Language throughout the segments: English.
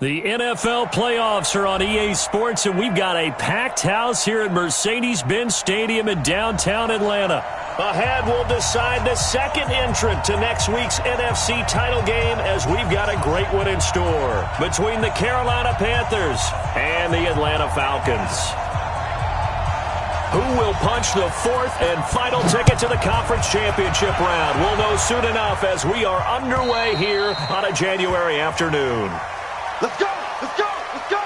The NFL playoffs are on EA Sports, and we've got a packed house here at Mercedes-Benz Stadium in downtown Atlanta. Ahead, we'll decide the second entrant to next week's NFC title game, as we've got a great one in store between the Carolina Panthers and the Atlanta Falcons. Who will punch the fourth and final ticket to the conference championship round? We'll know soon enough as we are underway here on a January afternoon. Let's go! Let's go! Let's go!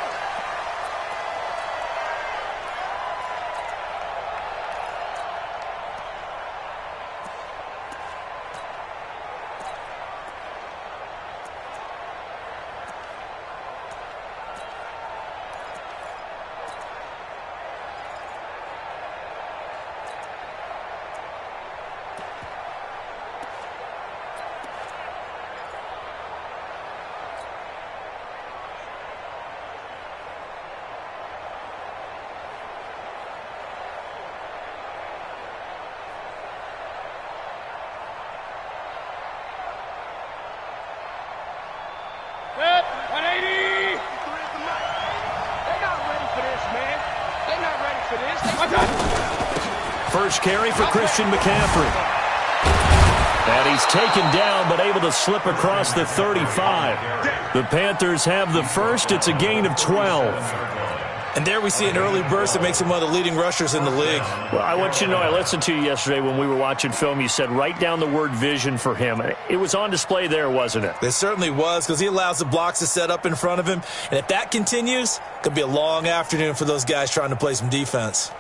First carry for Christian McCaffrey. And he's taken down but able to slip across the 35. The Panthers have the first. It's a gain of 12. And there we see an early burst that makes him one of the leading rushers in the league. Well, I want you to know, I listened to you yesterday when we were watching film. You said write down the word vision for him. It was on display there, wasn't it? It certainly was, because he allows the blocks to set up in front of him. And if that continues, it could be a long afternoon for those guys trying to play some defense.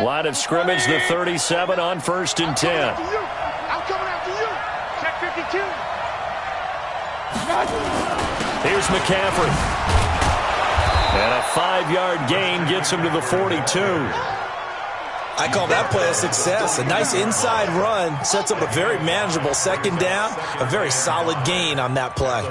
Line of scrimmage, the 37 on 1st and 10. I'm coming after you. Check 52. Here's McCaffrey. And a 5-yard gain gets him to the 42. I call that play a success. A nice inside run sets up a very manageable second down. A very solid gain on that play.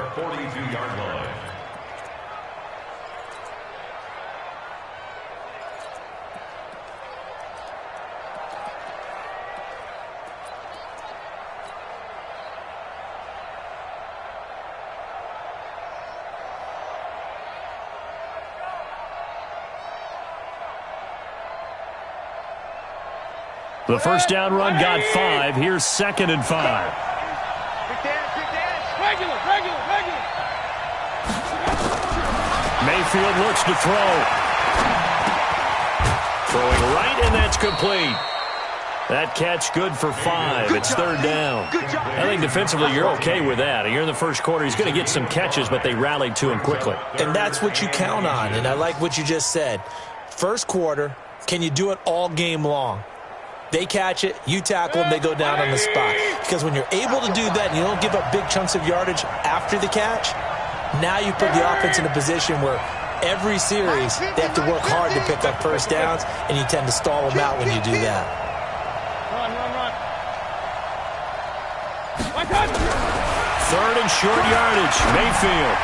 The first down run got 5. Here's 2nd and 5. Big dance. Regular. Mayfield looks to throw. Throwing right, and that's complete. That catch good for 5. It's 3rd down. I think defensively you're okay with that. Here in the first quarter, he's going to get some catches, but they rallied to him quickly. And that's what you count on, and I like what you just said. First quarter, can you do it all game long? They catch it, you tackle them, they go down on the spot. Because when you're able to do that and you don't give up big chunks of yardage after the catch, now you put the offense in a position where every series they have to work hard to pick up first downs, and you tend to stall them out when you do that. Run. 3rd and short yardage. Mayfield.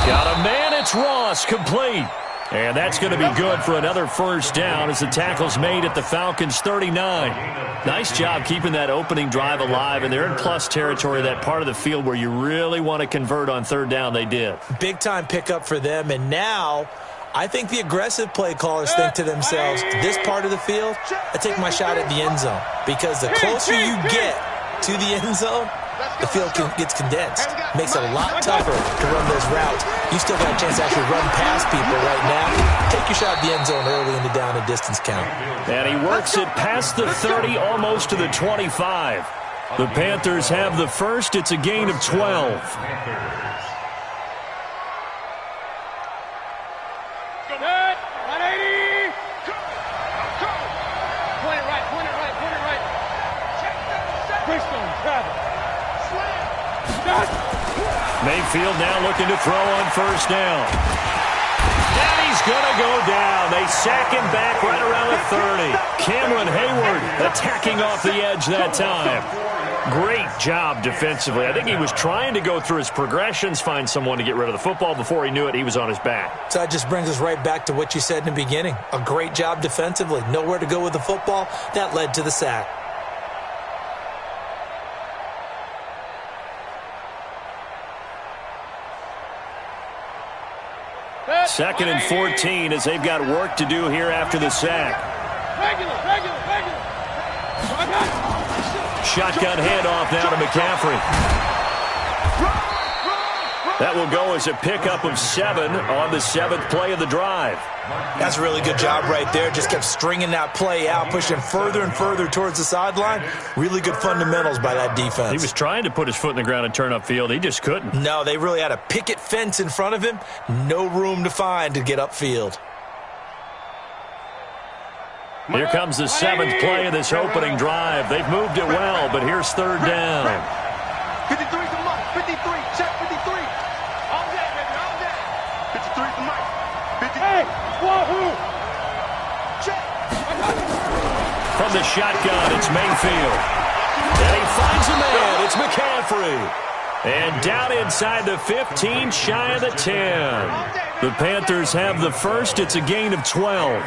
Got a man, it's Ross, complete. And that's going to be good for another first down as the tackle's made at the Falcons' 39. Nice job keeping that opening drive alive, and they're in plus territory, that part of the field where you really want to convert on 3rd down. They did. Big-time pickup for them, and now I think the aggressive play callers think to themselves, this part of the field, I take my shot at the end zone, because the closer you get to the end zone, the field gets condensed. Makes it a lot tougher to run those routes. You still got a chance to actually run past people right now. Take your shot at the end zone early in the down and distance count. And he works it past the 30, almost to the 25. The Panthers have the first. It's a gain of 12. Good. 180. Point it right. Keystone, travel. Mayfield now looking to throw on first down. And he's going to go down. They sack him back right around the 30. Cameron Hayward attacking off the edge that time. Great job defensively. I think he was trying to go through his progressions, find someone to get rid of the football. Before he knew it, he was on his back. So that just brings us right back to what you said in the beginning. A great job defensively. Nowhere to go with the football. That led to the sack. Second and 14 as they've got work to do here after the sack. Regular. Shotgun handoff now to McCaffrey. That will go as a pickup of 7 on the 7th play of the drive. That's a really good job right there. Just kept stringing that play out, pushing further and further towards the sideline. Really good fundamentals by that defense. He was trying to put his foot in the ground and turn upfield. He just couldn't. No, they really had a picket fence in front of him. No room to find to get upfield. Here comes the 7th play of this opening drive. They've moved it well, but here's 3rd down. 53 to Mike. 53. Check 53. All day, baby. All day. 53 to Mike. 53. Hey, wahoo! Check. From the shotgun, it's Mayfield. And he finds a man. It's McCaffrey. And down inside the 15, shy of the 10. The Panthers have the first. It's a gain of 12.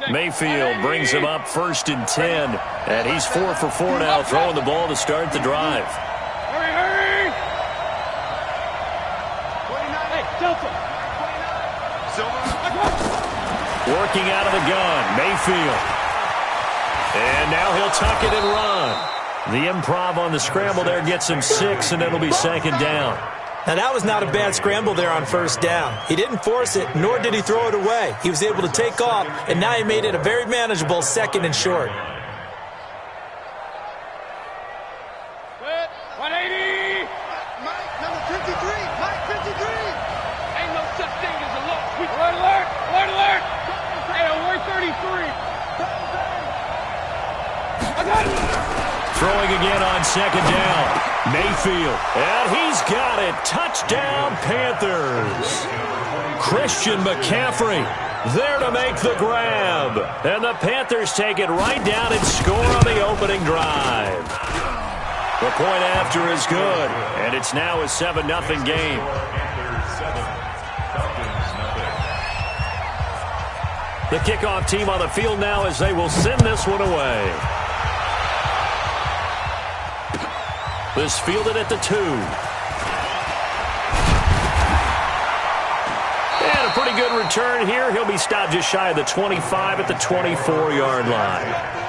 Mayfield brings him up 1st and 10. And he's 4 for 4 now, throwing the ball to start the drive. Hurry! 29. Hey, Delta! Working out of the gun, Mayfield. And now he'll tuck it and run. The improv on the scramble there gets him 6, and it'll be 2nd down. Now, that was not a bad scramble there on 1st down. He didn't force it, nor did he throw it away. He was able to take off, and now he made it a very manageable 2nd and short. 180! Mike, number 53. Mike, 53. Ain't no such thing as a low. Alert, alert! Alert, alert! Hey, alert 33! I got it! Throwing again on 2nd down. Mayfield. And he's got it. Touchdown, Panthers. Christian McCaffrey there to make the grab. And the Panthers take it right down and score on the opening drive. The point after is good. And it's now a 7-0 game. The kickoff team on the field now as they will send this one away. This fielded at the 2. And a pretty good return here. He'll be stopped just shy of the 25 at the 24-yard line.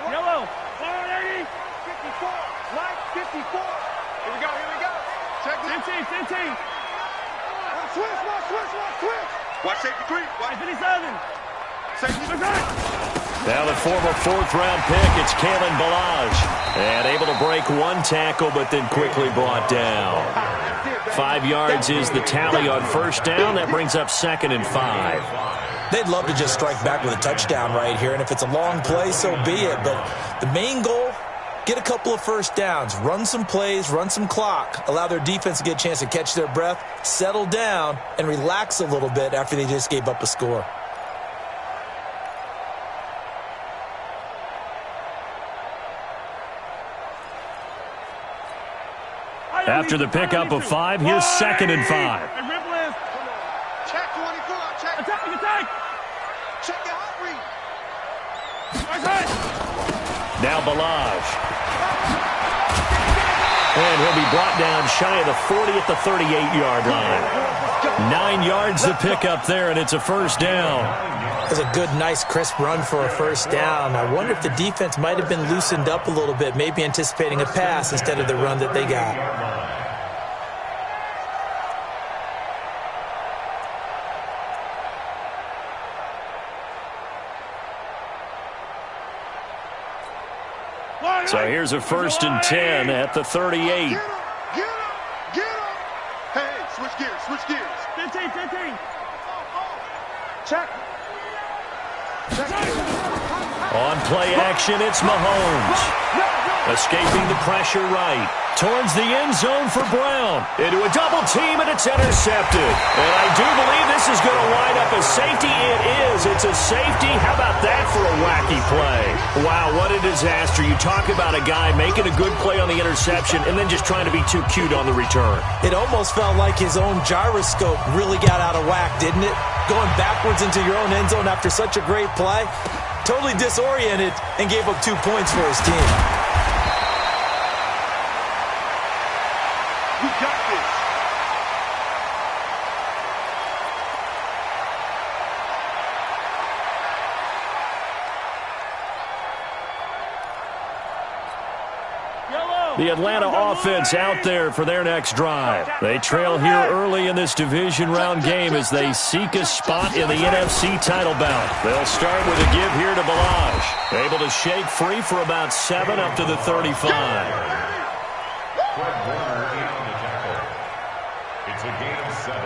Yellow! 180! 54! Mike, 54! Here we go. Check this. 15! Switch. Watch safety 3. Watch 57! safety 3. Now the former 4th-round pick, it's Kalen Balaj. And able to break 1 tackle, but then quickly brought down. 5 yards is the tally on 1st down. That brings up 2nd and 5. They'd love to just strike back with a touchdown right here, and if it's a long play, so be it. But the main goal, get a couple of 1st downs, run some plays, run some clock, allow their defense to get a chance to catch their breath, settle down, and relax a little bit after they just gave up a score. After the pickup of 5, here's 2nd and 5. Check 24. Check. Attack! Check the hot read. Now Balaj. And he'll be brought down shy of the 40 at the 38-yard line. 9 yards to pick up there, and it's a 1st down. It was a good, nice, crisp run for a first down. I wonder if the defense might have been loosened up a little bit, maybe anticipating a pass instead of the run that they got. So here's a 1st and 10 at the 38. Get up. Hey, switch gears. 15. Check. On play action, it's Mahomes. Escaping the pressure right. Towards the end zone for Brown. Into a double team, and it's intercepted. And I do believe this is going to wind up a safety. It is. It's a safety. How about that for a wacky play? Wow, what a disaster. You talk about a guy making a good play on the interception and then just trying to be too cute on the return. It almost felt like his own gyroscope really got out of whack, didn't it? Going backwards into your own end zone after such a great play. Totally disoriented and gave up 2 points for his team. We got this. The Atlanta offense out there for their next drive. They trail here early in this division round game as they seek a spot in the NFC title bout. They'll start with a give here to Balaj. Able to shake free for about 7 up to the 35. It's a gain of 7.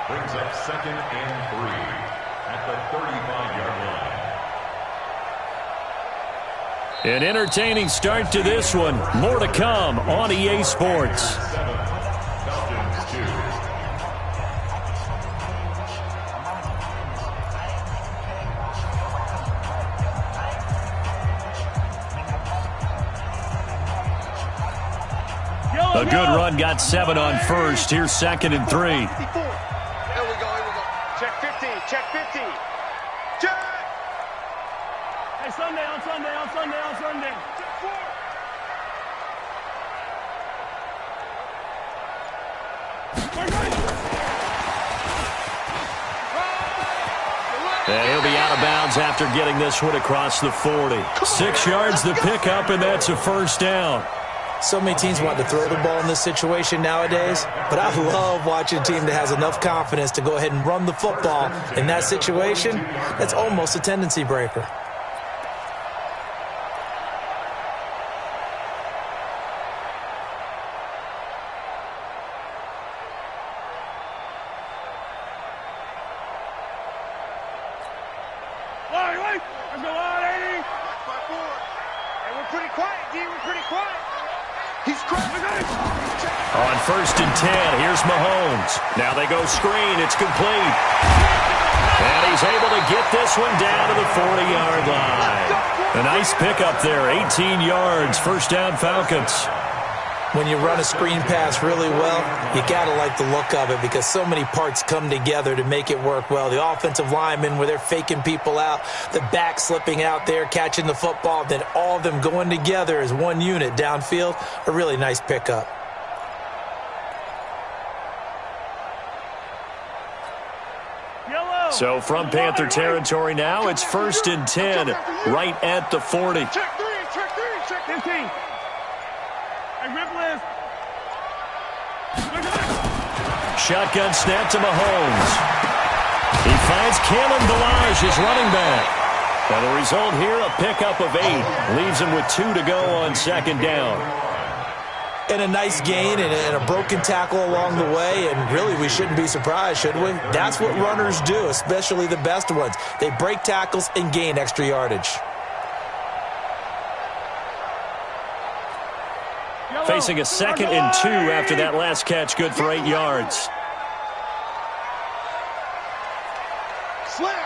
Brings up 2nd and 3 at the 35-yard line. An entertaining start to this one. More to come on EA Sports. A good run got 7 on first. Here's 2nd and 3. Here we go. Check 15. Check. Hey, Sunday. Check 4. And he'll be out of bounds after getting this one across the 40. 6 yards the pickup, and that's a first down. So many teams want to throw the ball in this situation nowadays, but I love watching a team that has enough confidence to go ahead and run the football. In that situation, that's almost a tendency breaker. Let's go on, 80. 5-4. Hey, we're pretty quiet, D. We're pretty quiet. He's crazy. On 1st and 10, here's Mahomes. Now they go screen. It's complete. And he's able to get this one down to the 40-yard line. A nice pickup there, 18 yards, first down Falcons. When you run a screen pass really well, you got to like the look of it because so many parts come together to make it work well. The offensive linemen, where they're faking people out, the back slipping out there, catching the football, then all of them going together as one unit downfield, a really nice pickup. So from Panther territory now, it's 1st and 10, right at the 40. Check 3, check 15. Hey, rip list. Shotgun snap to Mahomes. He finds Kalen Balaj, his running back. And the result here, a pickup of 8. Leaves him with 2 to go on 2nd down. And a nice gain and a broken tackle along the way, and really we shouldn't be surprised, should we? That's what runners do, especially the best ones. They break tackles and gain extra yardage. Facing a 2nd and 2 after that last catch, good for 8 yards. Slam.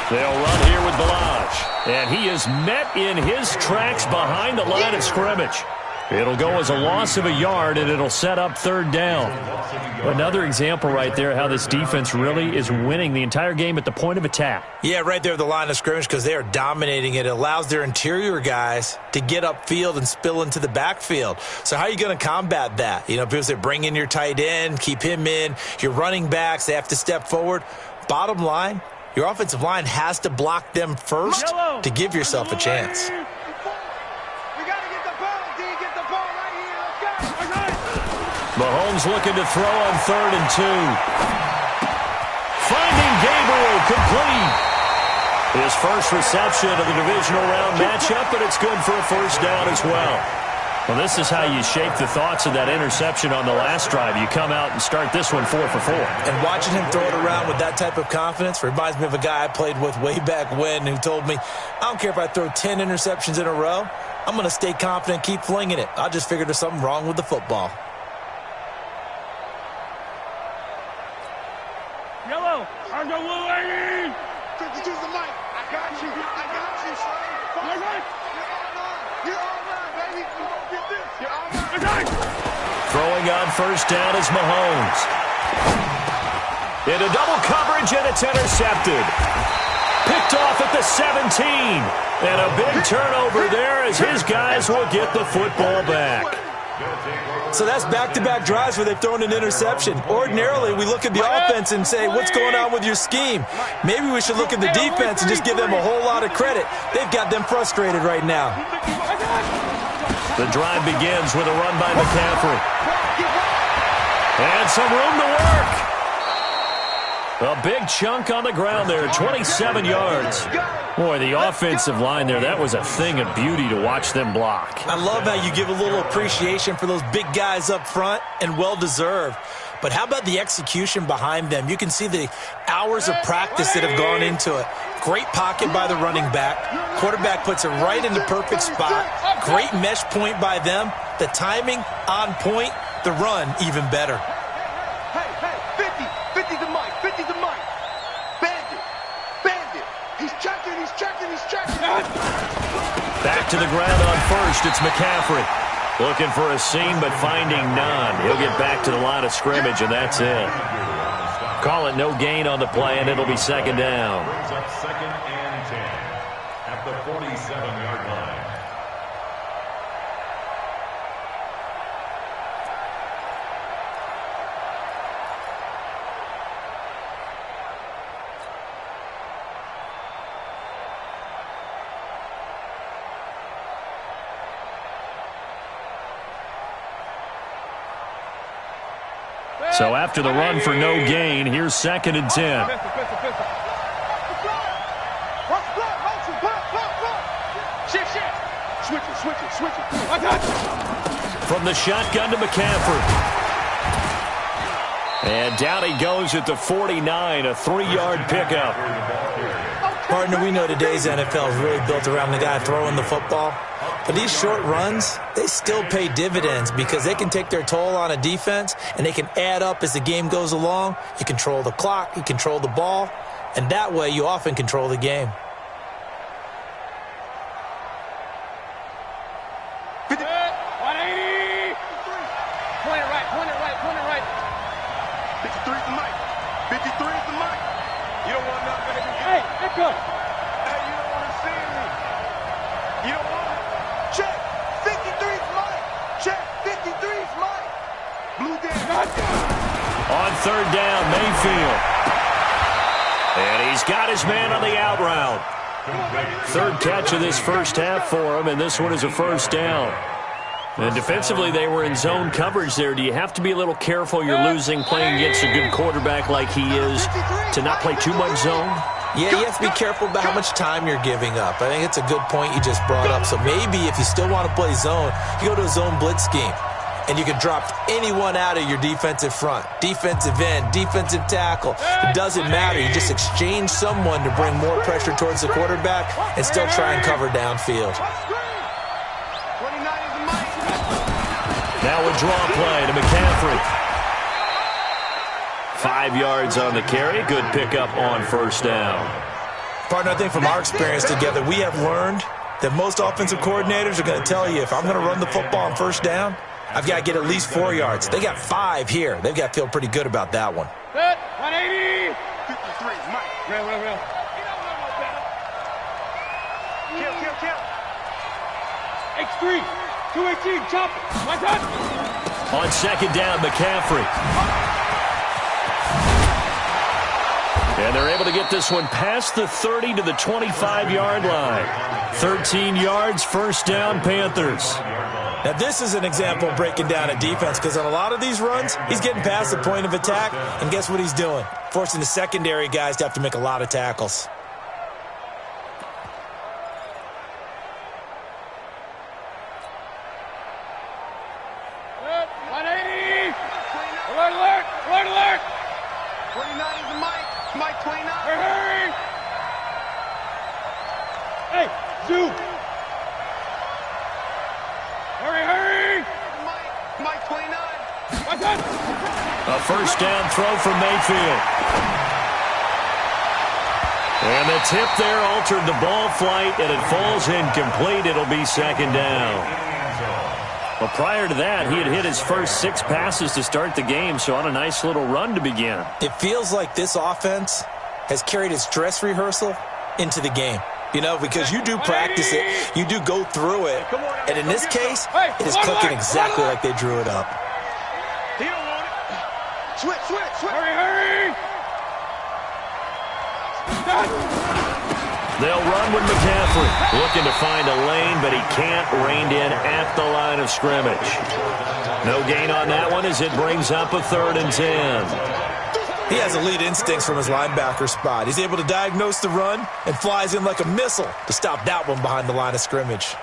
They'll run here with Balaj. And he is met in his tracks behind the line of scrimmage. It'll go as a loss of a yard, and it'll set up 3rd down. Another example right there how this defense really is winning the entire game at the point of attack. Yeah, right there at the line of scrimmage because they are dominating it. It allows their interior guys to get upfield and spill into the backfield. So how are you going to combat that? You know, people say bring in your tight end, keep him in. Your running backs, they have to step forward. Bottom line, your offensive line has to block them first to give yourself a chance. We got to get the ball, D. Get the ball right here. Let's go. Mahomes looking to throw on 3rd and 2. Finding Gabriel complete. His first reception of the divisional round matchup, but it's good for a first down as well. Well, this is how you shake the thoughts of that interception on the last drive. You come out and start this one 4 for 4. And watching him throw it around with that type of confidence reminds me of a guy I played with way back when who told me, I don't care if I throw 10 interceptions in a row, I'm going to stay confident, keep flinging it. I just figured there's something wrong with the football. Yellow, on the blue lane. 52's the mic. I got you. I got you, son. You're all right, baby. You gonna get this. You're all right. Throwing on first down is Mahomes. Into double coverage, and it's intercepted. Picked off at the 17. And a big turnover there as his guys will get the football back. So that's back-to-back drives where they've thrown an interception. Ordinarily, we look at the offense and say, what's going on with your scheme? Maybe we should look at the defense and just give them a whole lot of credit. They've got them frustrated right now. The drive begins with a run by McCaffrey. And some room to work. A big chunk on the ground there, 27 yards. Boy, the offensive line there, that was a thing of beauty to watch them block. I love how you give a little appreciation for those big guys up front, and well-deserved. But how about the execution behind them? You can see the hours of practice that have gone into it. Great pocket by the running back. Quarterback puts it right in the perfect spot. Great mesh point by them. The timing on point. The run even better. Hey, 50's the mic. 50's the mic. Bandit. He's checking. Back to the ground on first. It's McCaffrey. Looking for a seam, but finding none. He'll get back to the line of scrimmage, and that's it. Call it no gain on the play, and it'll be second down. Brings up 2nd and 10 at the 47-yard line. So after the run for no gain, here's 2nd and 10. Switch it. From the shotgun to McCaffrey. And down he goes at the 49, a 3-yard pickup. Partner, we know today's NFL is really built around the guy throwing the football. But these short runs, they still pay dividends because they can take their toll on a defense, and they can add up as the game goes along. You control the clock, you control the ball, and that way you often control the game. On 3rd down, Mayfield. And he's got his man on the out route. 3rd catch of this first half for him, and this one is a first down. And defensively, they were in zone coverage there. Do you have to be a little careful you're losing playing against a good quarterback like he is to not play too much zone? Yeah, you have to be careful about how much time you're giving up. I think it's a good point you just brought up. So maybe if you still want to play zone, you go to a zone blitz scheme. And you can drop anyone out of your defensive front, defensive end, defensive tackle. It doesn't matter. You just exchange someone to bring more pressure towards the quarterback and still try and cover downfield. Now a draw play to McCaffrey. 5 yards on the carry. Good pickup on first down. Partner, I think from our experience together, we have learned that most offensive coordinators are going to tell you, if I'm going to run the football on first down, I've got to get at least 4 yards. They got 5 here. They've got to feel pretty good about that one. 180. 53, Mike. Real. Kill. X3. 218. Chop. My touch. On 2nd down, McCaffrey. And they're able to get this one past the 30 to the 25-yard line. 13 yards, first down, Panthers. Now, this is an example of breaking down a defense because on a lot of these runs, he's getting past the point of attack, and guess what he's doing? Forcing the secondary guys to have to make a lot of tackles. Alert! 29 is the Mike. Mike 29. Hurry! Hey, Zoo! Hurry! Mike 29. What's up? A first down throw from Mayfield. And the tip there altered the ball flight, and it falls incomplete. It'll be second down. Well, prior to that, he had hit his first 6 passes to start the game, so on a nice little run to begin. It feels like this offense has carried its dress rehearsal into the game. You know, because you do practice it, you do go through it, and in this case, it is clicking exactly like they drew it up. He don't want it. Switch. Hurry! They'll run with McCaffrey, looking to find a lane, but he can't rein in at the line of scrimmage. No gain on that one as it brings up a 3rd and 10. He has elite instincts from his linebacker spot. He's able to diagnose the run and flies in like a missile to stop that one behind the line of scrimmage.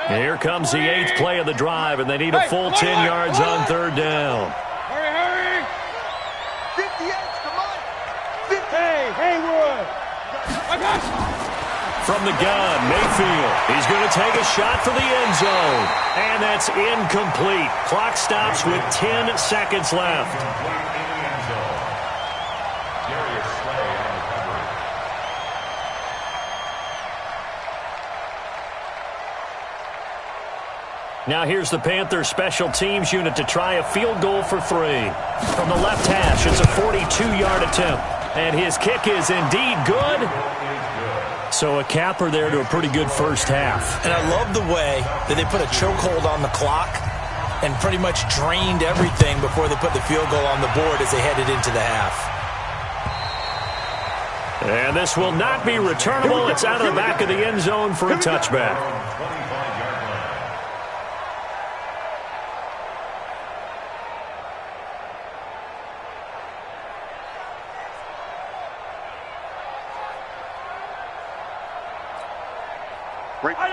And here comes the 8th play of the drive, and they need a full 10 yards on 3rd down. Hurry! 58, come on. 50. Hey, Haywood! From the gun, Mayfield. He's going to take a shot for the end zone. And that's incomplete. Clock stops with 10 seconds left. Now here's the Panthers special teams unit to try a field goal for 3. From the left hash, it's a 42-yard attempt. And his kick is indeed good. So a capper there to a pretty good first half. And I love the way that they put a chokehold on the clock and pretty much drained everything before they put the field goal on the board as they headed into the half. And this will not be returnable. It's out of the back of the end zone for a touchback.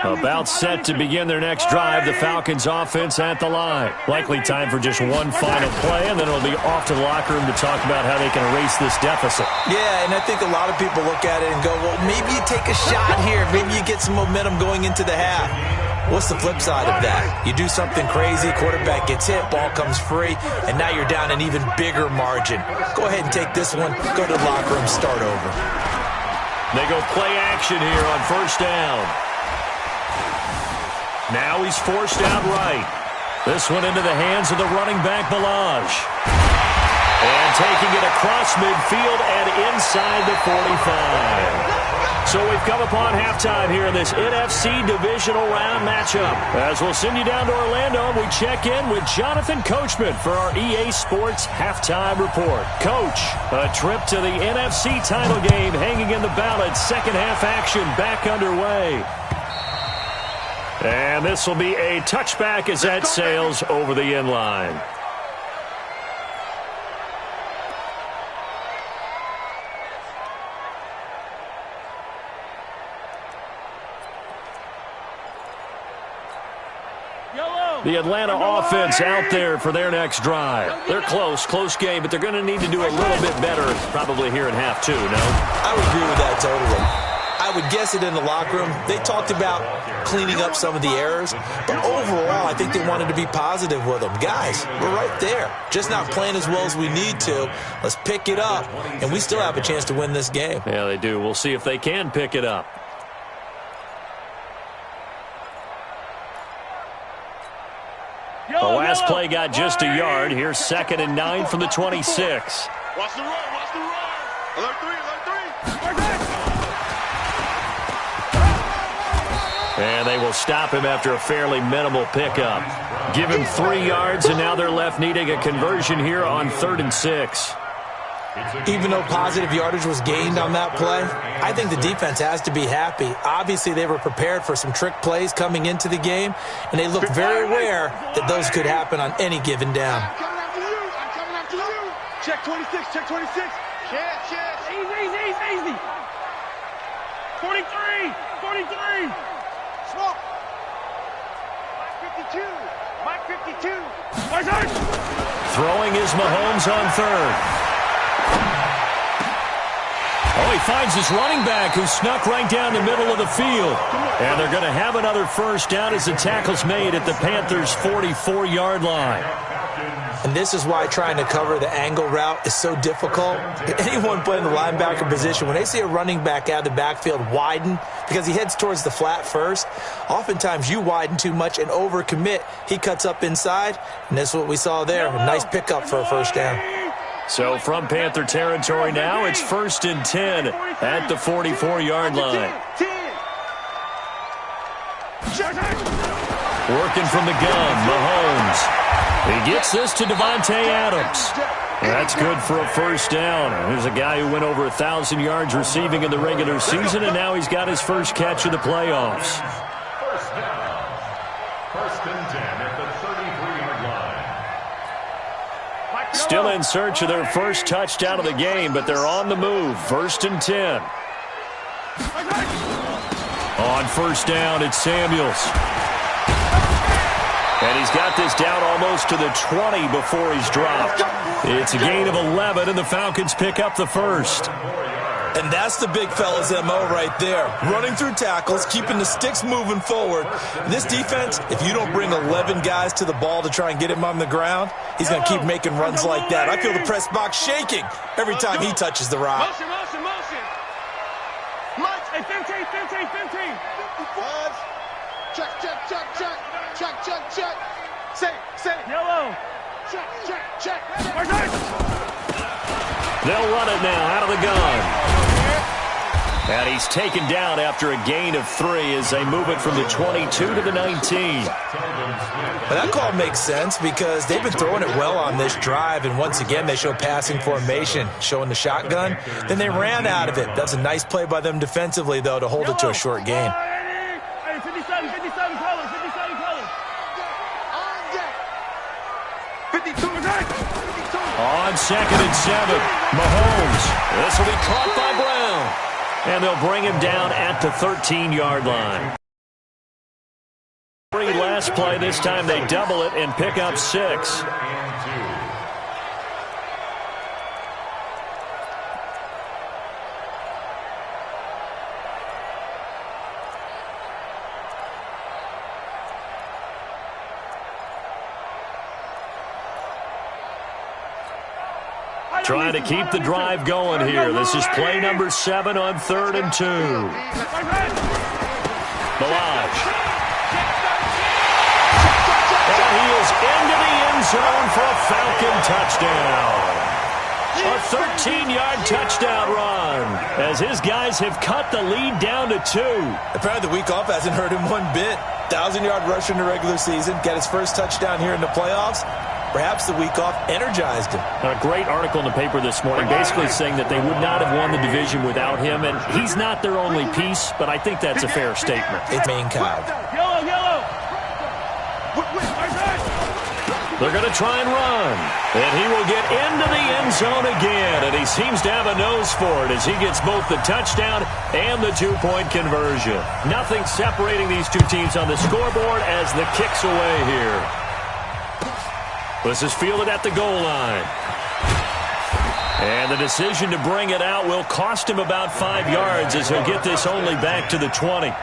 About set to begin their next drive, the Falcons offense at the line. Likely time for just one final play, and then it'll be off to the locker room to talk about how they can erase this deficit. Yeah, and I think a lot of people look at it and go, well, maybe you take a shot here. Maybe you get some momentum going into the half. What's the flip side of that? You do something crazy, quarterback gets hit, ball comes free, and now you're down an even bigger margin. Go ahead and take this one, go to the locker room, start over. They go play action here on first down. Now he's forced out right. This one into the hands of the running back, Balaj. And taking it across midfield and inside the 45. So we've come upon halftime here in this NFC Divisional Round matchup. As we'll send you down to Orlando, we check in with Jonathan Coachman for our EA Sports Halftime Report. Coach, a trip to the NFC title game hanging in the balance. Second half action back underway. And this will be a touchback as that sails over the end line. The Atlanta offense out there for their next drive. They're close game, but they're going to need to do a little bit better probably here in half 2, no? I would agree with that totally. I would guess it in the locker room. They talked about cleaning up some of the errors, but overall, I think they wanted to be positive with them. Guys, we're right there. Just not playing as well as we need to. Let's pick it up, and we still have a chance to win this game. Yeah, they do. We'll see if they can pick it up. The last play got just a yard. Here's 2nd and 9 from the 26. Watch the run. Alert 3. And they will stop him after a fairly minimal pickup. Give him 3 yards, and now they're left needing a conversion here on 3rd and 6. Even though positive yardage was gained on that play, I think the defense has to be happy. Obviously, they were prepared for some trick plays coming into the game, and they looked very aware that those could happen on any given down. I'm coming after you. Check 26, check 26. Check. Easy. 43. Smoke. Mike 52. Throwing is Mahomes on 3rd. Oh, he finds his running back who snuck right down the middle of the field. And they're going to have another first down as the tackle's made at the Panthers' 44-yard line. And this is why trying to cover the angle route is so difficult. Anyone playing the linebacker position, when they see a running back out of the backfield widen, because he heads towards the flat first, oftentimes you widen too much and overcommit. He cuts up inside, and that's what we saw there. A nice pickup for a first down. So from Panther territory now, it's 1st and 10 at the 44-yard line. Working from the gun, Mahomes. He gets this to Devontae Adams. That's good for a first down. There's a guy who went over 1,000 yards receiving in the regular season, and now he's got his first catch of the playoffs. First down. 1st and 10 at the 33-yard line. Still in search of their first touchdown of the game, but they're on the move. 1st and 10. On first down, it's Samuels. And he's got this down almost to the 20 before he's dropped. It's a gain of 11, and the Falcons pick up the first. And that's the big fella's MO right there. Running through tackles, keeping the sticks moving forward. This defense, if you don't bring 11 guys to the ball to try and get him on the ground, he's going to keep making runs like that. I feel the press box shaking every time he touches the rock. Motion. Hey, 15. 55. Check. Say. Yellow. Check. They'll run it now out of the gun. And he's taken down after a gain of 3 as they move it from the 22 to the 19. But that call makes sense because they've been throwing it well on this drive, and once again they show passing formation, showing the shotgun. Then they ran out of it. That's a nice play by them defensively, though, to hold it to a short game. Hey, 57 colors. 52. On 2nd and 7, Mahomes. This will be caught by Brown. And they'll bring him down at the 13-yard line. Last play, this time they double it and pick up 6. Trying to keep the drive going here. This is play number 7 on 3rd and 2. Balaj. And he is into the end zone for a Falcon touchdown. A 13-yard touchdown run as his guys have cut the lead down to 2. Apparently the week off hasn't hurt him one bit. 1,000-yard rusher in the regular season. Got his first touchdown here in the playoffs. Perhaps the week off energized him. A great article in the paper this morning basically saying that they would not have won the division without him, and he's not their only piece, but I think that's a fair statement. It's main cow. Yellow. They're going to try and run, and he will get into the end zone again, and he seems to have a nose for it as he gets both the touchdown and the 2-point conversion. Nothing separating these two teams on the scoreboard as the kick's away here. This is fielded at the goal line. And the decision to bring it out will cost him about 5 yards as he'll get this only back to the 20.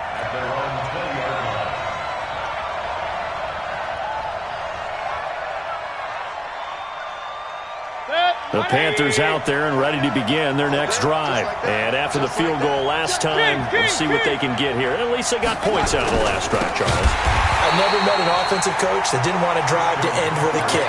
Set. The Panthers out there and ready to begin their next drive. And after the field goal last time, we'll see what they can get here. At least they got points out of the last drive, Charles. I've never met an offensive coach that didn't want to drive to end with a kick.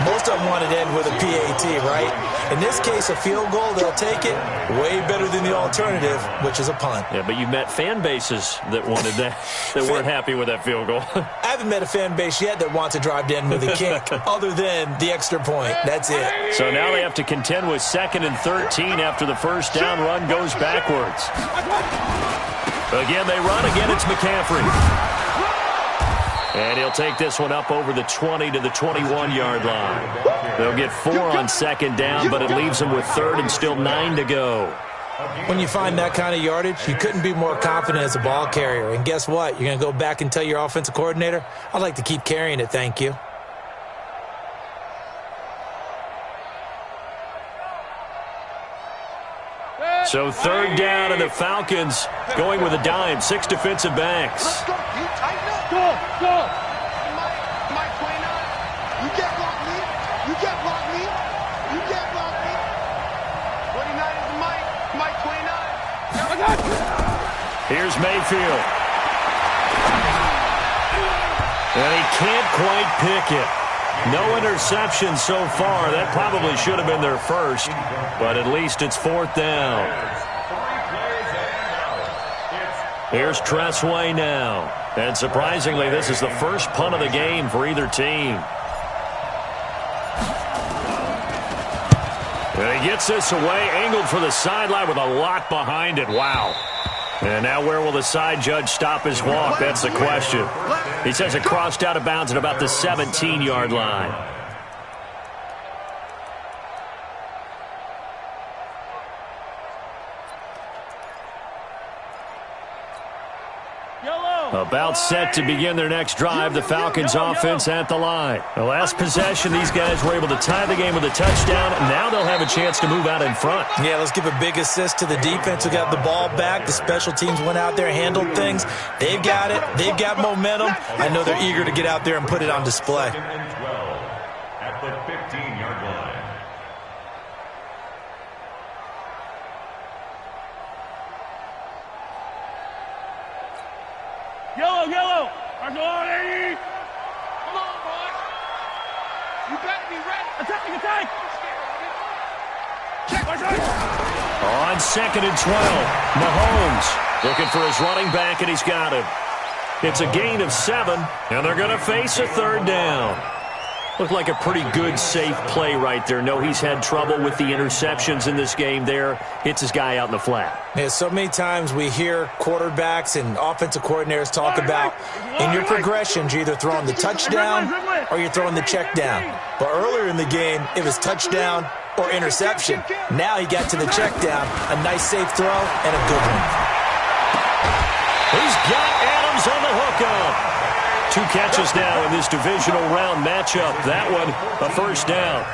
Most of them wanted to end with a PAT, right? In this case, a field goal, they'll take it. Way better than the alternative, which is a punt. Yeah, but you met fan bases that wanted that, that weren't happy with that field goal. I haven't met a fan base yet that wants to drive to end with a kick, other than the extra point. That's it. So now they have to contend with 2nd and 13 after the first down run goes backwards. Again, they run. Again, it's McCaffrey. And he'll take this one up over the 20 to the 21-yard line. They'll get 4 on 2nd down, but it leaves them with 3rd and still 9 to go. When you find that kind of yardage, you couldn't be more confident as a ball carrier. And guess what? You're going to go back and tell your offensive coordinator, I'd like to keep carrying it, thank you. So 3rd down, and the Falcons going with a dime. 6 defensive backs. Let's go. You tighten up. Go. Mike 29. You get block me. You get block me. You get block me. 49 is Mike. Mike 29. Here's Mayfield. And he can't quite pick it. No interception so far. That probably should have been their first, but at least it's 4th down. Here's Tressway now. And surprisingly, this is the first punt of the game for either team. And he gets this away, angled for the sideline with a lot behind it. Wow. And now where will the side judge stop his walk? That's the question. He says it crossed out of bounds at about the 17-yard line. About set to begin their next drive, the Falcons offense at the line. The last possession, these guys were able to tie the game with a touchdown. Now they'll have a chance to move out in front. Yeah, let's give a big assist to the defense who got the ball back. The special teams went out there, handled things. They've got it. They've got momentum. I know they're eager to get out there and put it on display. 2nd and 12 at the 15-yard line. Yellow. Come on, 80. Come on, boys. You better be ready. Attack. Check. On 2nd and 12, Mahomes looking for his running back, and he's got him. It's a gain of 7, and they're going to face a 3rd down. Looked like a pretty good, safe play right there. No, he's had trouble with the interceptions in this game there. Hits his guy out in the flat. Yeah, so many times we hear quarterbacks and offensive coordinators talk about in your progressions, you're either throwing the touchdown or you're throwing the check down. But earlier in the game, it was touchdown or interception. Now he got to the check down, a nice safe throw, and a good one. He's got Adams on the hookup. 2 catches now in this divisional round matchup. That one, a 1st down.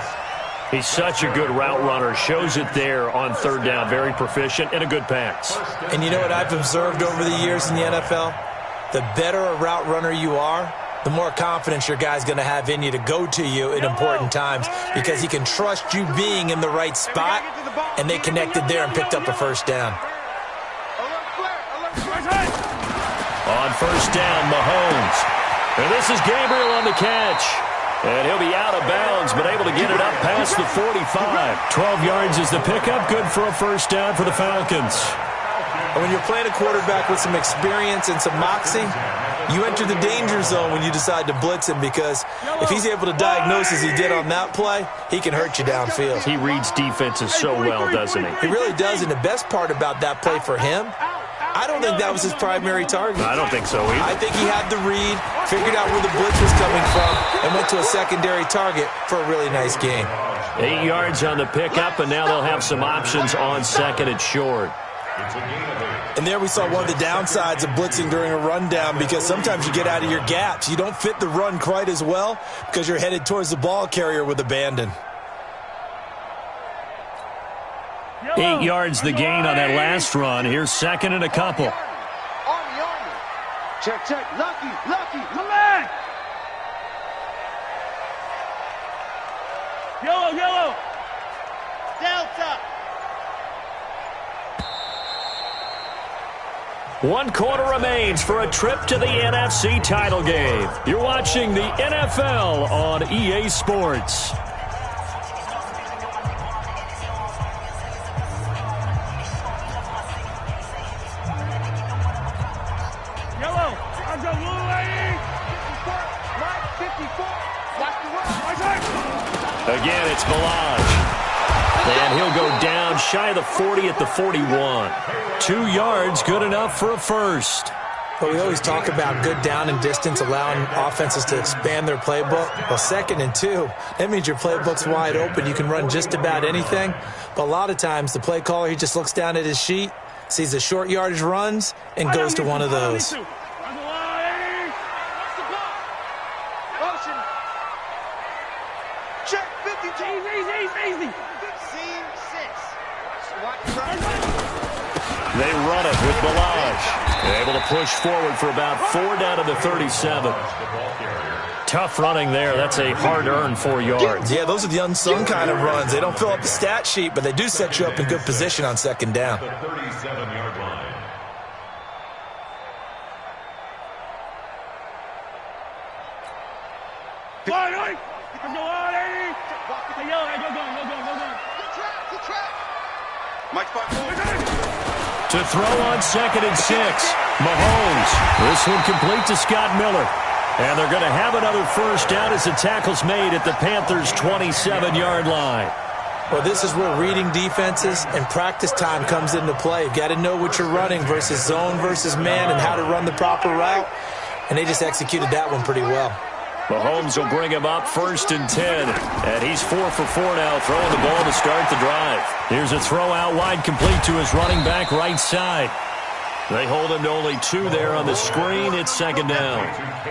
He's such a good route runner. Shows it there on 3rd down. Very proficient and a good pass. And you know what I've observed over the years in the NFL? The better a route runner you are, the more confidence your guy's going to have in you to go to you in important times because he can trust you being in the right spot, and they connected there and picked up a 1st down. On 1st down, Mahomes. And this is Gabriel on the catch. And he'll be out of bounds, but able to get it up past the 45. 12 yards is the pickup. Good for a 1st down for the Falcons. And when you're playing a quarterback with some experience and some moxie, you enter the danger zone when you decide to blitz him because if he's able to diagnose as he did on that play, he can hurt you downfield. He reads defenses so well, doesn't he? He really does, and the best part about that play for him, I don't think that was his primary target. I don't think so either. I think he had the read, figured out where the blitz was coming from, and went to a secondary target for a really nice game. 8 yards on the pickup, and now they'll have some options on 2nd and short. And there we saw one of the downsides of blitzing during a rundown because sometimes you get out of your gaps. You don't fit the run quite as well because you're headed towards the ball carrier with abandon. 8 yards the gain on that last run. Here's 2nd and a couple. Army. Check. Lucky. Come back. Yellow. Delta. 1 quarter remains for a trip to the NFC title game. You're watching the NFL on EA Sports. Yellow. I'll go blue, lady. 54. Watch the run. Again, it's Balaj. And he'll go down shy of the 40 at the 41. 2 yards, good enough for a first. But we always talk about good down and distance, allowing offenses to expand their playbook. Well, 2nd and 2, that means your playbook's wide open. You can run just about anything. But a lot of times, the play caller, he just looks down at his sheet, sees the short yardage runs, and goes to one of those. Motion. Check 52. Easy. Scene 6. Watch the run. They run it with Balaj. They're able to push forward for about 4 down to the 37. Tough running there. That's a hard-earned 4 yards. Yeah, those are the unsung kind of runs. They don't fill up the stat sheet, but they do set you up in good position on 2nd down. The 37-yard line. Line. I'm going on, lady. Hey, yellow, hey, go. Good track. Mike Fox. To throw on 2nd and 6. Mahomes. This one complete to Scott Miller. And they're going to have another first down as the tackle's made at the Panthers' 27-yard line. Well, this is where reading defenses and practice time comes into play. You've got to know what you're running versus zone versus man and how to run the proper route. And they just executed that one pretty well. Mahomes will bring him up 1st and 10. And he's 4 for 4 now, throwing the ball to start the drive. Here's a throw out wide, complete to his running back right side. They hold him to only 2 there on the screen. It's 2nd down.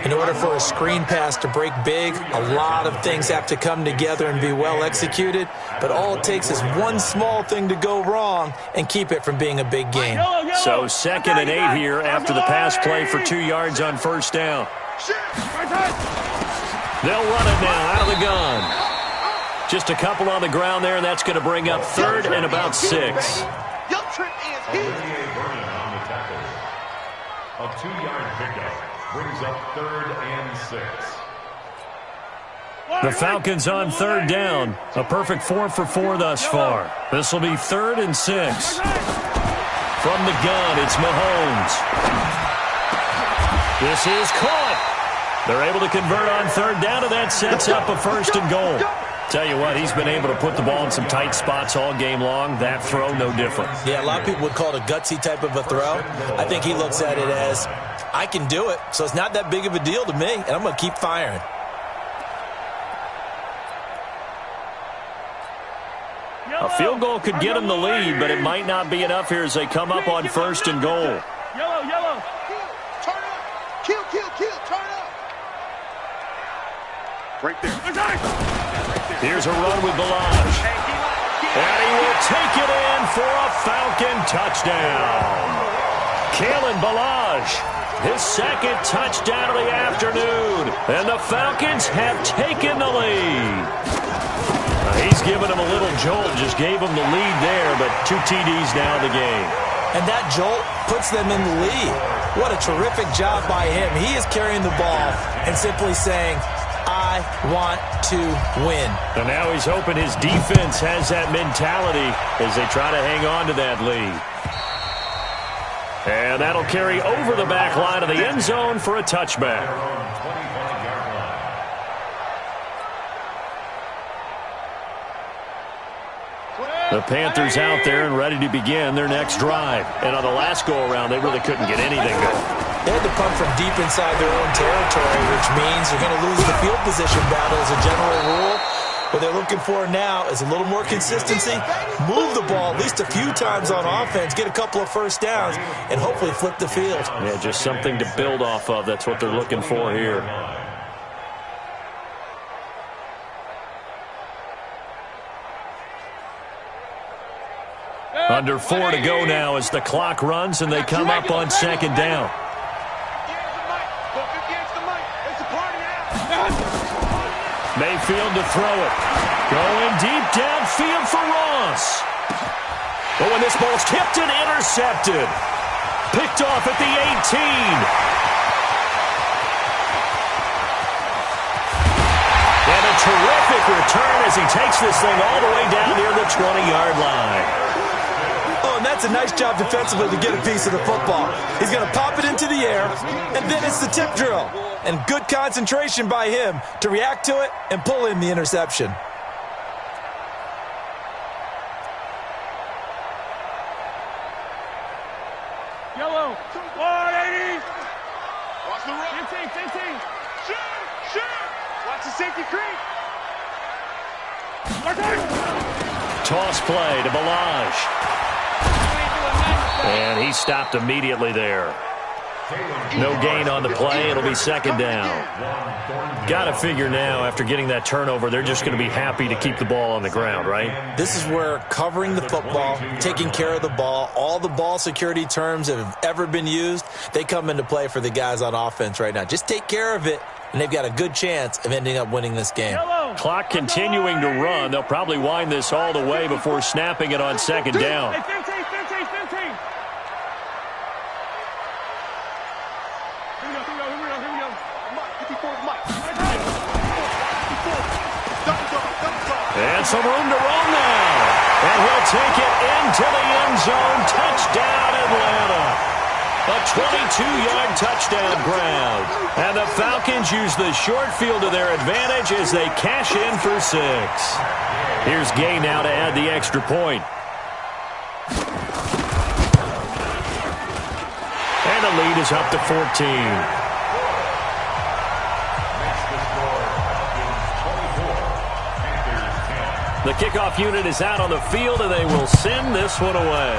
In order for a screen pass to break big, a lot of things have to come together and be well executed. But all it takes is one small thing to go wrong and keep it from being a big game. So 2nd and 8 here after the pass play for 2 yards on 1st down. They'll run it now out of the gun. Just a couple on the ground there, and that's going to bring up 3rd and about 6. Young Trent is here. On the tackle. A 2-yard pickup brings up 3rd and 6. The Falcons on 3rd down. A perfect 4 for 4 thus far. This will be 3rd and 6. From the gun, it's Mahomes. This is caught. They're able to convert on 3rd down, and that sets up a 1st and goal. Tell you what, he's been able to put the ball in some tight spots all game long. That throw, no different. Yeah, a lot of people would call it a gutsy type of a throw. I think he looks at it as, I can do it, so it's not that big of a deal to me, and I'm going to keep firing. A field goal could get him the lead, but it might not be enough here as they come up on 1st and goal. Yellow. Turn up. Kill. Turn up. Right there. Here's a run with Balaj. And he will take it in for a Falcon touchdown. Kalen Balaj, his 2nd touchdown of the afternoon. And the Falcons have taken the lead. He's given him a little jolt, just gave him the lead there, but 2 TDs now in the game. And that jolt puts them in the lead. What a terrific job by him. He is carrying the ball and simply saying, I want to win. And now he's hoping his defense has that mentality as they try to hang on to that lead. And that'll carry over the back line of the end zone for a touchback. The Panthers out there and ready to begin their next drive. And on the last go-around, they really couldn't get anything going. They had to punt from deep inside their own territory, which means they're going to lose the field position battle as a general rule. What they're looking for now is a little more consistency, move the ball at least a few times on offense, get a couple of first downs, and hopefully flip the field. Yeah, just something to build off of. That's what they're looking for here. Under 4 to go now as the clock runs and they come up on 2nd down. Mayfield to throw it. Going deep downfield for Ross. Ross. But when this ball's tipped and intercepted. Picked off at the 18. And a terrific return as he takes this thing all the way down near the 20-yard line. Oh, and that's a nice job defensively to get a piece of the football. He's going to pop it into the air, and then it's the tip drill. And good concentration by him to react to it and pull in the interception. Yellow. 180. Watch the run. 15. Shoot. Watch the safety creep. Toss play to Balaj. And he stopped immediately there. No gain on the play. It'll be second down. Got to figure now, after getting that turnover, they're just going to be happy to keep the ball on the ground, right? This is where covering the football, taking care of the ball, all the ball security terms that have ever been used, they come into play for the guys on offense right now. Just take care of it, and they've got a good chance of ending up winning this game. Clock continuing to run. They'll probably wind this all the way before snapping it on second down. 15. And some room to roam now. And he'll take it into the end zone. Touchdown, Atlanta. A 22-yard touchdown grab. And the Falcons use the short field to their advantage as they cash in for 6. Here's Gay now to add the extra point. And the lead is up to 14. The kickoff unit is out on the field, and they will send this one away.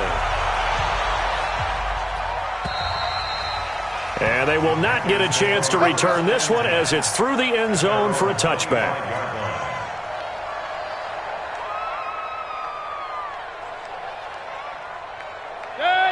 And they will not get a chance to return this one as it's through the end zone for a touchback.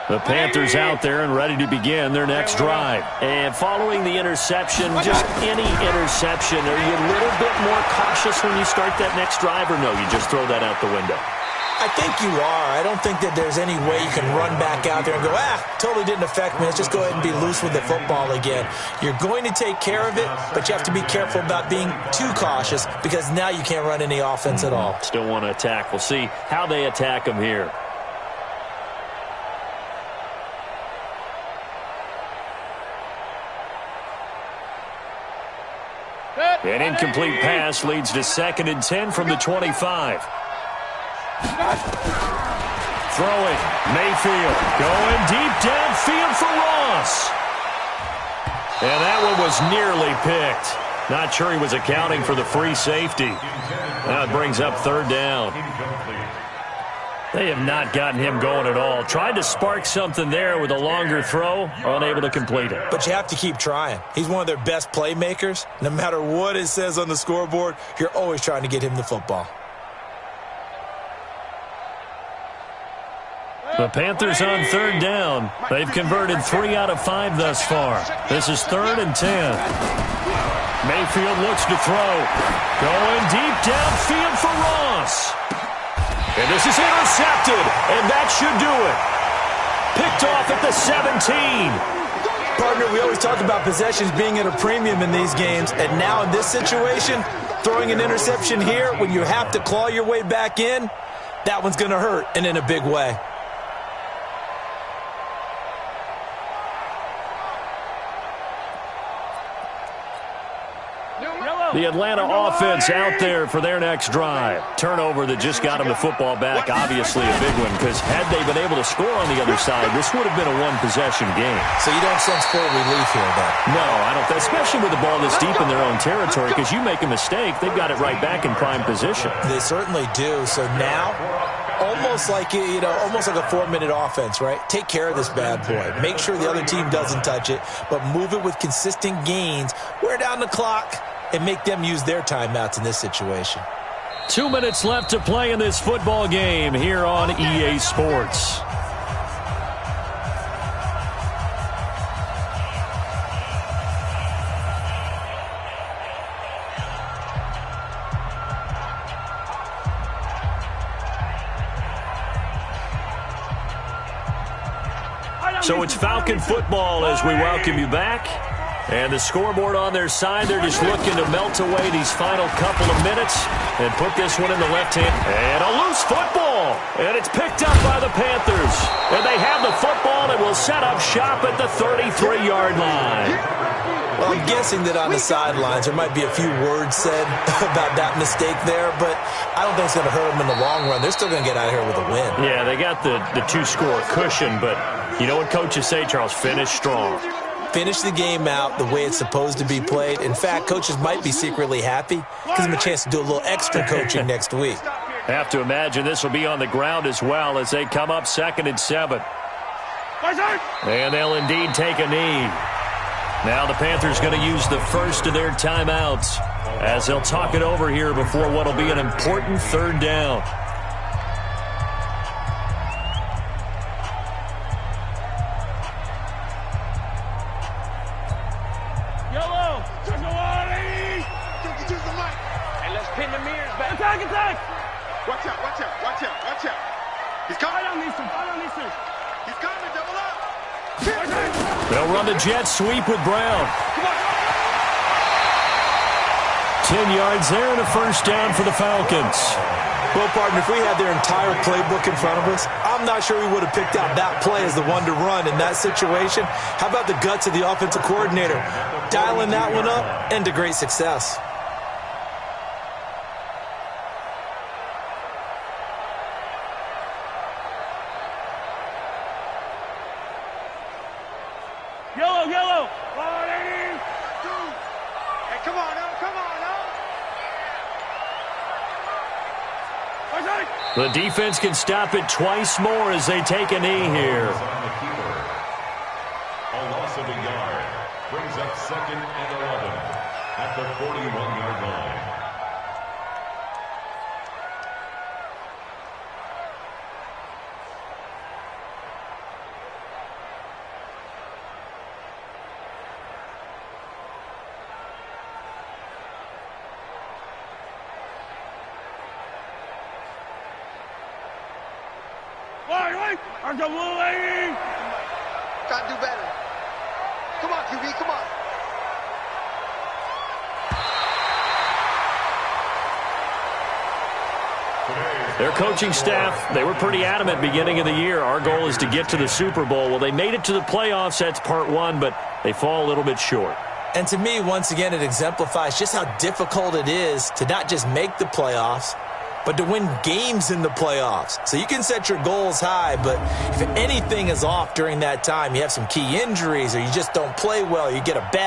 The Panthers out there and ready to begin their next drive. And following the interception, just any interception, are you a little bit more cautious when you start that next drive, or no, you just throw that out the window? I think you are. I don't think that there's any way you can run back out there and go, totally didn't affect me. Let's just go ahead and be loose with the football again. You're going to take care of it, but you have to be careful about being too cautious because now you can't run any offense at all. Still want to attack. We'll see how they attack them here. An incomplete pass leads to 2nd and 10 from the 25. Throwing. Mayfield going deep downfield for Ross. And that one was nearly picked. Not sure he was accounting for the free safety. That brings up 3rd down. They have not gotten him going at all. Tried to spark something there with a longer throw, unable to complete it. But you have to keep trying. He's one of their best playmakers. No matter what it says on the scoreboard, you're always trying to get him the football. The Panthers on 3rd down. They've converted 3 out of 5 thus far. This is 3rd and 10. Mayfield looks to throw. Going deep downfield for Ross. And this is intercepted, and that should do it. Picked off at the 17. Partner, we always talk about possessions being at a premium in these games, and now in this situation, throwing an interception here when you have to claw your way back in, that one's going to hurt, and in a big way. The Atlanta offense out there for their next drive. Turnover that just got them the football back, obviously a big one, because had they been able to score on the other side, this would have been a one-possession game. So you don't sense full relief here, though? No, I don't, especially with the ball this deep in their own territory, because you make a mistake, they've got it right back in prime position. They certainly do. So now, almost like almost like a 4-minute offense, right? Take care of this bad boy. Make sure the other team doesn't touch it, but move it with consistent gains. Wear down the clock and make them use their timeouts in this situation. 2 minutes left to play in this football game here on EA Sports. So it's Falcon football as we welcome you back. And the scoreboard on their side, they're just looking to melt away these final couple of minutes and put this one in the left hand. And a loose football. And it's picked up by the Panthers. And they have the football and will set up shop at the 33-yard line. Well, I'm guessing that on the sidelines there might be a few words said about that mistake there, but I don't think it's going to hurt them in the long run. They're still going to get out of here with a win. Yeah, they got the two-score cushion, but you know what coaches say, Charles? Finish strong. Finish the game out the way it's supposed to be played. In fact, coaches might be secretly happy. Gives them a chance to do a little extra coaching next week. Have to imagine this will be on the ground as well as they come up 2nd and 7. And they'll indeed take a knee. Now the Panthers going to use the first of their timeouts as they'll talk it over here before what will be an important 3rd down. Yellow, use the mic. And let's pin the mirrors back. Attack! Watch out, watch out, watch out, watch out. He's coming. I don't need some. He's coming, double up. They'll run the jet sweep with Brown. 10 yards there and a first down for the Falcons. Well, partner, if we had their entire playbook in front of us, I'm not sure we would have picked out that play as the one to run in that situation. How about the guts of the offensive coordinator? Dialing that one up and to great success. Yellow. Hey, come on, now, come on, now. The defense can stop it twice more as they take a knee here. A loss of a yard brings up 2nd and 11 at the 41-yard line. Wait. RWA. Gotta do better. Come on, QB, come on. Their coaching staff, they were pretty adamant beginning of the year. Our goal is to get to the Super Bowl. Well, they made it to the playoffs. That's part one, but they fall a little bit short. And to me, once again, it exemplifies just how difficult it is to not just make the playoffs, but to win games in the playoffs. So you can set your goals high, but if anything is off during that time, you have some key injuries or you just don't play well, you get a bad